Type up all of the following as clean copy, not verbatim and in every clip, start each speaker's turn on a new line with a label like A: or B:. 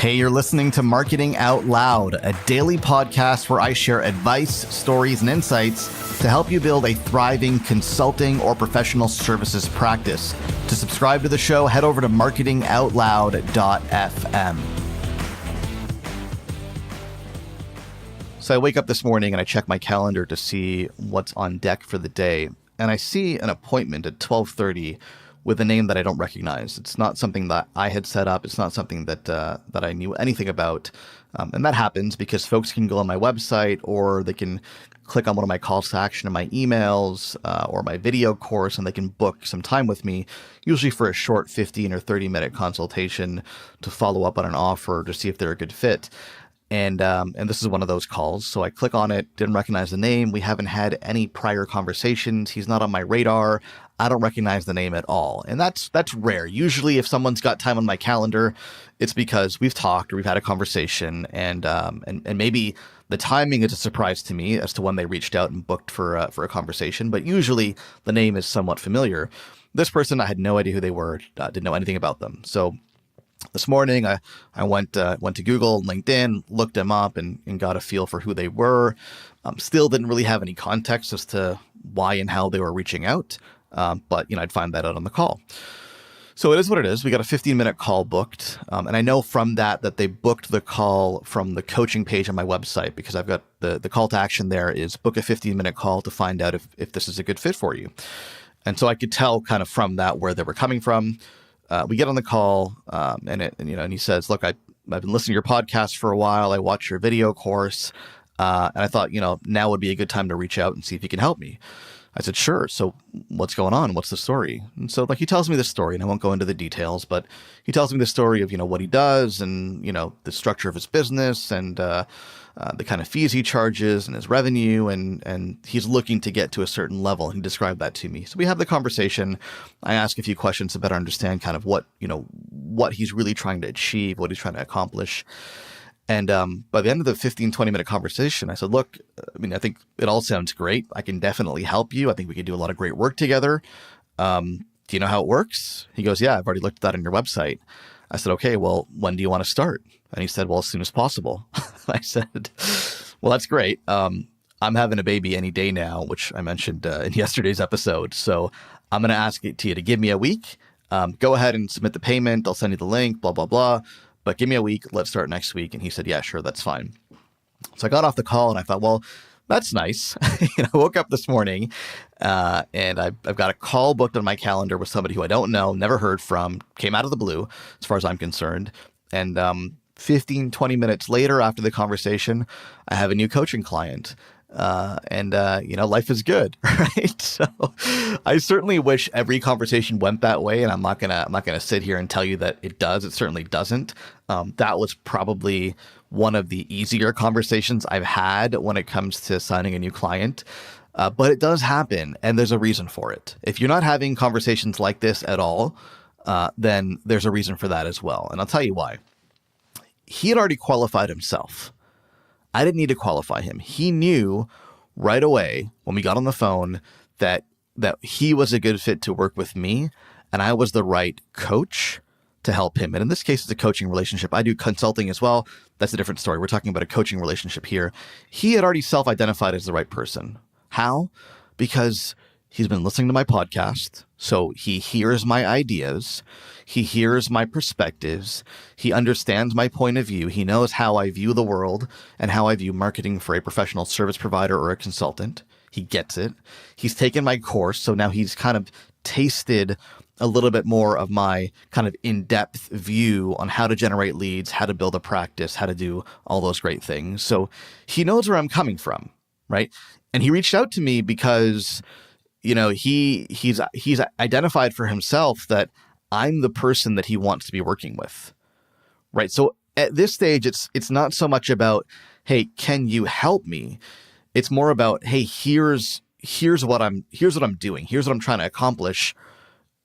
A: Hey, you're listening to Marketing Out Loud, a daily podcast where I share advice, stories, and insights to help you build a thriving consulting or professional services practice. To subscribe to the show, head over to marketingoutloud.fm. So I wake up this morning and I check my calendar to see what's on deck for the day. And I see an appointment at 12:30 with a name that I don't recognize. It's not something that I had set up. It's not something that I knew anything about. And that happens because folks can go on my website or they can click on one of my calls to action in my emails or my video course, and they can book some time with me, usually for a short 15 or 30-minute consultation to follow up on an offer to see if they're a good fit. And this is one of those calls. So I click on it, didn't recognize the name. We haven't had any prior conversations. He's not on my radar. I don't recognize the name at all. And that's rare. Usually if someone's got time on my calendar, it's because we've talked or we've had a conversation, and maybe the timing is a surprise to me as to when they reached out and booked for a conversation. But usually the name is somewhat familiar. This person, I had no idea who they were, didn't know anything about them. So this morning, I went to Google, LinkedIn, looked them up, and got a feel for who they were. Still didn't really have any context as to why and how they were reaching out, but I'd find that out on the call. So it is what it is. We got a 15-minute call booked, and I know from that they booked the call from the coaching page on my website, because I've got the call to action there is book a 15-minute call to find out if this is a good fit for you. And so I could tell kind of from that where they were coming from. We get on the call, and he says, "Look, I've been listening to your podcast for a while. I watched your video course, and I thought, now would be a good time to reach out and see if you can help me." I said, "Sure. So what's going on? What's the story?" And so he tells me the story, and I won't go into the details, but he tells me the story of, what he does and, the structure of his business and, the kind of fees he charges and his revenue, and he's looking to get to a certain level. He described that to me. So we have the conversation. I ask a few questions to better understand kind of what he's really trying to achieve, what he's trying to accomplish. And by the end of the 15, 20-minute conversation, I said, "Look, I think it all sounds great. I can definitely help you. I think we could do a lot of great work together. Do you know how it works?" He goes, "Yeah, I've already looked at that on your website." I said, "Okay, well, when do you want to start?" And he said, "Well, as soon as possible." I said, "Well, that's great. I'm having a baby any day now," which I mentioned in yesterday's episode. "So I'm going to ask you to give me a week. Go ahead and submit the payment. I'll send you the link, blah, blah, blah. But give me a week. Let's start next week." And he said, "Yeah, sure. That's fine." So I got off the call and I thought, well, that's nice. I woke up this morning and I've got a call booked on my calendar with somebody who I don't know, never heard from, came out of the blue as far as I'm concerned. And 15, 20 minutes later after the conversation, I have a new coaching client. Life is good, right? So I certainly wish every conversation went that way, and I'm not gonna sit here and tell you that it does. It certainly doesn't. That was probably one of the easier conversations I've had when it comes to signing a new client. But it does happen, and there's a reason for it. If you're not having conversations like this at all, then there's a reason for that as well. And I'll tell you why. He had already qualified himself. I didn't need to qualify him. He knew right away when we got on the phone that he was a good fit to work with me, and I was the right coach to help him. And in this case, it's a coaching relationship. I do consulting as well. That's a different story. We're talking about a coaching relationship here. He had already self-identified as the right person. How? Because he's been listening to my podcast, so he hears my ideas. He hears my perspectives. He understands my point of view. He knows how I view the world and how I view marketing for a professional service provider or a consultant. He gets it. He's taken my course, so now he's kind of tasted a little bit more of my kind of in-depth view on how to generate leads, how to build a practice, how to do all those great things. So he knows where I'm coming from, right? And he reached out to me because, he's identified for himself that I'm the person that he wants to be working with, right? So at this stage, it's not so much about, hey, can you help me? It's more about, hey, here's what I'm doing. Here's what I'm trying to accomplish.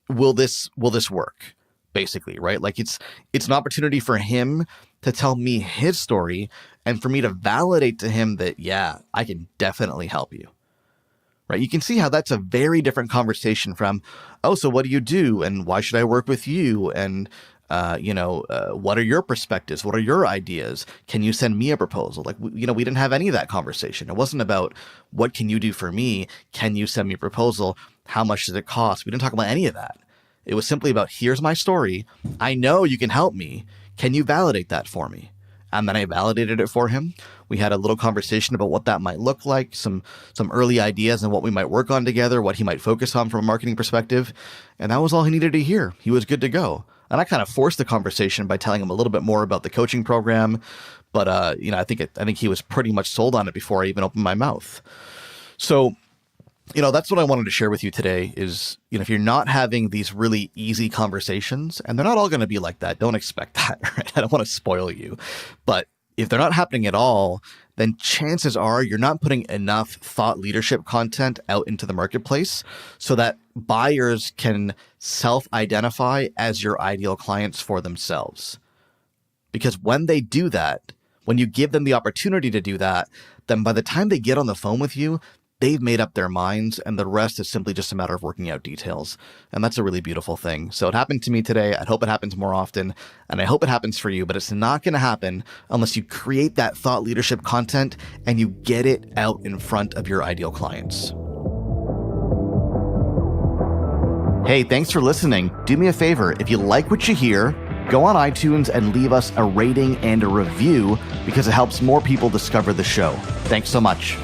A: Will this work? Basically, right? Like it's an opportunity for him to tell me his story and for me to validate to him that, yeah, I can definitely help you. Right? You can see how that's a very different conversation from, oh, so what do you do? And why should I work with you? And What are your perspectives? What are your ideas? Can you send me a proposal? Like, we didn't have any of that conversation. It wasn't about what can you do for me? Can you send me a proposal? How much does it cost? We didn't talk about any of that. It was simply about, here's my story. I know you can help me. Can you validate that for me? And then I validated it for him. We had a little conversation about what that might look like, some early ideas and what we might work on together, what he might focus on from a marketing perspective. And that was all he needed to hear. He was good to go. And I kind of forced the conversation by telling him a little bit more about the coaching program. But, I think he was pretty much sold on it before I even opened my mouth. So, that's what I wanted to share with you today is, if you're not having these really easy conversations, and they're not all going to be like that, don't expect that, right? I don't want to spoil you. But if they're not happening at all, then chances are you're not putting enough thought leadership content out into the marketplace so that buyers can self-identify as your ideal clients for themselves. Because when they do that, when you give them the opportunity to do that, then by the time they get on the phone with you, they've made up their minds, and the rest is simply just a matter of working out details. And that's a really beautiful thing. So it happened to me today. I hope it happens more often, and I hope it happens for you, but it's not going to happen unless you create that thought leadership content and you get it out in front of your ideal clients. Hey, thanks for listening. Do me a favor. If you like what you hear, go on iTunes and leave us a rating and a review because it helps more people discover the show. Thanks so much.